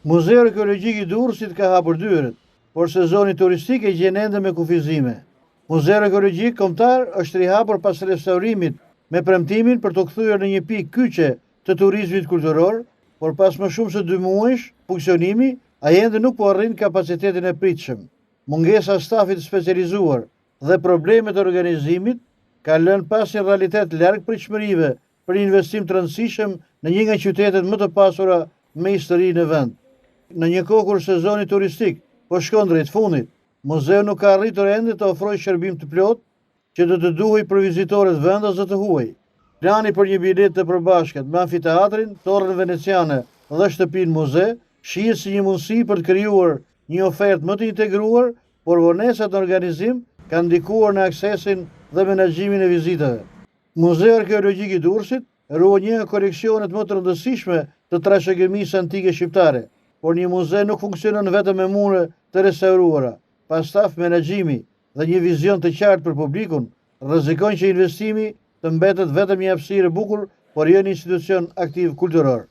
Muzeu Arkeologjik i Durrësit ka hapur dyert, por sezoni turistik e gjen ende me kufizime. Muzeu Arkeologjik Kombëtar është rihapur pas restaurimit me premtimin për të kthyer në një pikë kyçe të turizmit kulturor, por pas më shumë se 2 muajsh funksionimi, ai ende nuk po arrin kapacitetin e pritshëm. Mungesa stafit specializuar dhe problemet e organizimit ka lënë pas një realitet larg pritshmërive për investim të rëndësishëm në një nga qytetet më të pasura me histori në vend. Në një kohë kur sezoni turistik po shkon drejt fundit, muzeu nuk ka arritur ende të ofrojë shërbim të plot që do të duhej për vizitorët vendase të huaj. Plani për një bilet të përbashkët me amfiteatrin, torrën veneciane dhe shtëpinë muze shihet si një mundësi për të krijuar një ofertë më të integruar, por vonesat në organizim kanë ndikuar në aksesin dhe menaxhimin e vizitave. Muzeu Arkeologjik i Durrësit ruan një nga koleksionet më të rëndësishme të trashëgimisë antike shqiptare, por një muze nuk funksionon vetëm me mure të restauruara. Pa staf, menaxhimi dhe një vizion të qartë për publikun, rrezikon që investimi të mbetet vetëm një hapësirë e bukur, por jo një institucion aktiv kulturor.